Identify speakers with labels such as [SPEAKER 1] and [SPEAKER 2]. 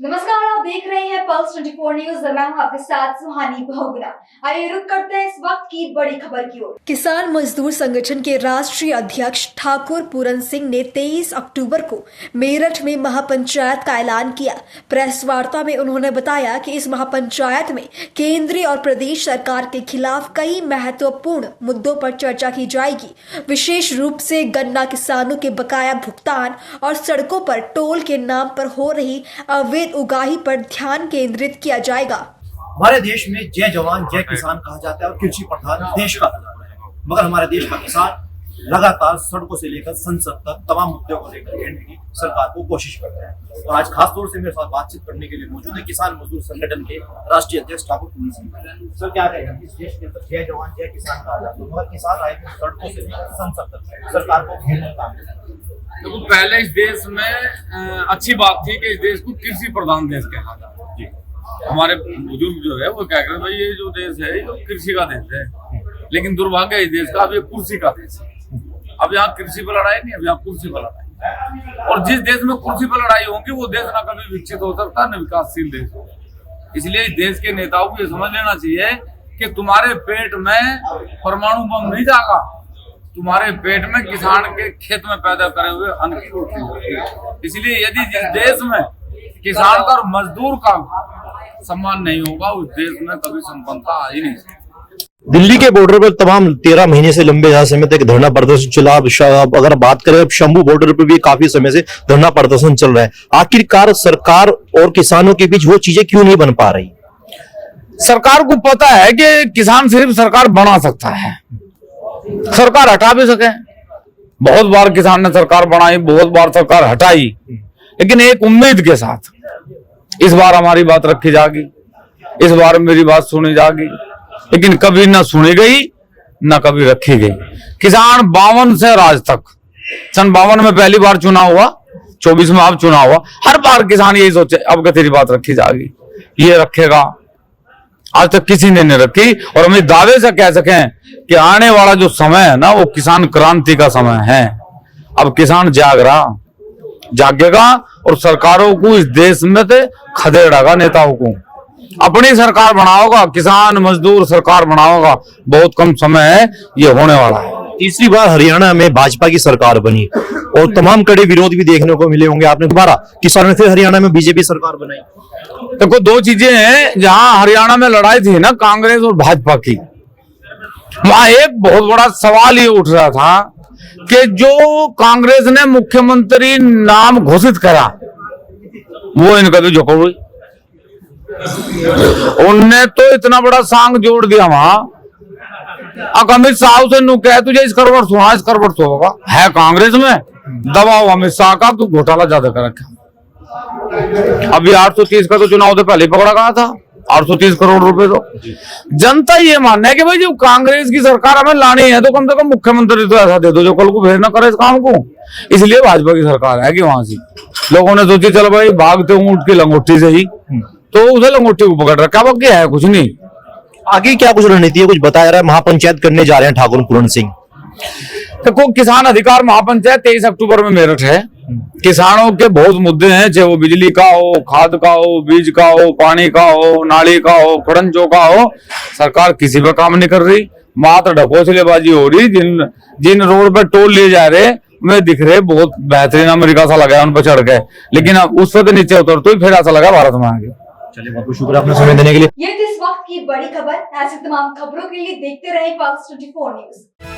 [SPEAKER 1] नमस्कार, आप देख रहे हैं पल्स 24 न्यूज। मैं हूं आपके साथ सुहानी बहुगुना। आइए रुक करते हैं इस वक्त की बड़ी खबर की ओर। किसान मजदूर संगठन के राष्ट्रीय अध्यक्ष ठाकुर पूरन सिंह ने 23 अक्टूबर को मेरठ में महापंचायत का ऐलान किया। प्रेस वार्ता में उन्होंने बताया कि इस महापंचायत में केंद्रीय और प्रदेश सरकार के खिलाफ कई महत्वपूर्ण मुद्दों पर चर्चा की जाएगी। विशेष रूप से गन्ना किसानों के बकाया भुगतान और सड़कों पर टोल के नाम पर हो रही अवैध उगाही पर ध्यान केंद्रित किया जाएगा।
[SPEAKER 2] हमारे देश में जय जवान जय किसान कहा जाता है और कृषि प्रधान देश कहा जाता है, मगर हमारे देश का किसान लगातार सड़कों से लेकर संसद तक तमाम मुद्दों को लेकर घेरने की सरकार को कोशिश कर रहा है। और आज खास तौर से मेरे साथ बातचीत करने के लिए मौजूद है किसान मजदूर संगठन के राष्ट्रीय अध्यक्ष ठाकुर पूरन सिंह। सर, क्या कहेंगे, इस देश के अंदर जय जवान जय किसान कहा जाता है, मगर किसान आए सड़कों से लेकर संसद तक सरकार को घेरने का
[SPEAKER 3] देखो, पहले इस देश में अच्छी बात थी कि इस देश को कृषि प्रधान देश कहा जाता है। हमारे बुजुर्ग जो है वो क्या कहते हैं, भाई ये जो देश है ये कृषि का देश है, लेकिन दुर्भाग्य है इस देश का, अब ये कुर्सी का देश है। अब यहाँ कृषि पर लड़ाई नहीं, अब यहाँ कुर्सी पर लड़ाई। और जिस देश में कुर्सी पर लड़ाई होगी वो देश ना कभी विकसित हो सकता न विकासशील देश हो। इसलिए इस देश के नेताओं को ये समझ लेना चाहिए कि तुम्हारे पेट में परमाणु बम नहीं जागा, तुम्हारे पेट में किसान के खेत में पैदा करे हुए अन्न की रोटी। इसलिए यदि जिस देश में किसान का और मजदूर का सम्मान नहीं होगा उस देश में कभी संपन्नता आ ही नहीं सकती।
[SPEAKER 4] दिल्ली के बॉर्डर पर तमाम 13 महीने से लंबे समय तक धरना प्रदर्शन चला। अगर बात करें अब शंभू बॉर्डर पर भी काफी समय से धरना प्रदर्शन चल रहा है। आखिरकार सरकार और किसानों के बीच वो चीजें क्यों नहीं बन पा रही?
[SPEAKER 3] सरकार को पता है कि किसान सिर्फ सरकार बना सकता है, सरकार हटा भी सके। बहुत बार किसान ने सरकार बनाई, बहुत बार सरकार हटाई, लेकिन एक उम्मीद के साथ इस बार हमारी बात रखी जाएगी, इस बार मेरी बात सुनी जाएगी, लेकिन कभी ना सुनी गई ना कभी रखी गई। किसान 52 से आज तक, सन 52 में पहली बार चुनाव हुआ, 24 में अब चुनाव हुआ, हर बार किसान यही सोचे अब क्या तेरी बात रखी जाएगी, ये रखेगा। आज तक किसी ने नहीं रखी। और हम दावे से कह सकें कि आने वाला जो समय है ना वो किसान क्रांति का समय है। अब किसान जागेगा और सरकारों को इस देश में से खदेड़ेगा, नेताओं को अपनी सरकार बनाओगा, किसान मजदूर सरकार बनाओगा। बहुत कम समय है, ये होने वाला है।
[SPEAKER 4] तीसरी बार हरियाणा में भाजपा की सरकार बनी और तमाम कड़े विरोध भी देखने को मिले होंगे। आपने दोबारा किसानों से हरियाणा में बीजेपी सरकार बनाई।
[SPEAKER 3] देखो, दो चीजें हैं। जहां हरियाणा में लड़ाई थी ना कांग्रेस और भाजपा की, वहां एक बहुत बड़ा सवाल ये उठ रहा था कि जो कांग्रेस ने मुख्यमंत्री नाम घोषित करा वो इनका भी झोंका हुई। उनने तो इतना बड़ा सांग जोड़ दिया वहां। अमित शाह से नु कह तुझे इस करवट सुना, इस करवट सो होगा है कांग्रेस में दबाव अमित शाह का, तू घोटाला ज्यादा कर रखा। अभी 830 का तो चुनाव से पहले पकड़ा गया था, 830 करोड़ रुपए। तो जनता ये मानना है कि भाई जब कांग्रेस की सरकार हमें लानी है तो कम से कम मुख्यमंत्री तो ऐसा दे दो जो कल को भेज ना करे इस काम को। इसलिए भाजपा की सरकार है कि वहां से लोगों ने सोची चलो भाई भागते ऊंट की लंगोटी से ही, तो उसे लंगोटी को पकड़ रखा, बाकी है कुछ नहीं।
[SPEAKER 4] आगे क्या कुछ रणनीति है, कुछ बताया रहा है? महापंचायत करने जा रहे हैं ठाकुर पूरन सिंह।
[SPEAKER 3] देखो, किसान अधिकार महापंचायत 23 अक्टूबर में मेरठ है। किसानों के बहुत मुद्दे हैं, चाहे वो बिजली का हो, खाद का हो, बीज का हो, पानी का हो, नाली का हो, खड़ंजों का हो, सरकार किसी पर काम नहीं कर रही। मात्र ढकोसलेबाजी हो रही। जिन रोड पर टोल लिए जा रहे में दिख रहे बहुत बेहतरीन अमेरिका सा लगा उन पर चढ़ गए, लेकिन अब उस पर नीचे उतर तो फिर ऐसा लगा भारत में आ गया।
[SPEAKER 4] चलिए, बहुत बहुत शुक्रिया अपना समय देने के लिए।
[SPEAKER 1] ये इस वक्त की बड़ी खबर। ऐसी तमाम खबरों के लिए देखते रहे पल्स 24 न्यूज।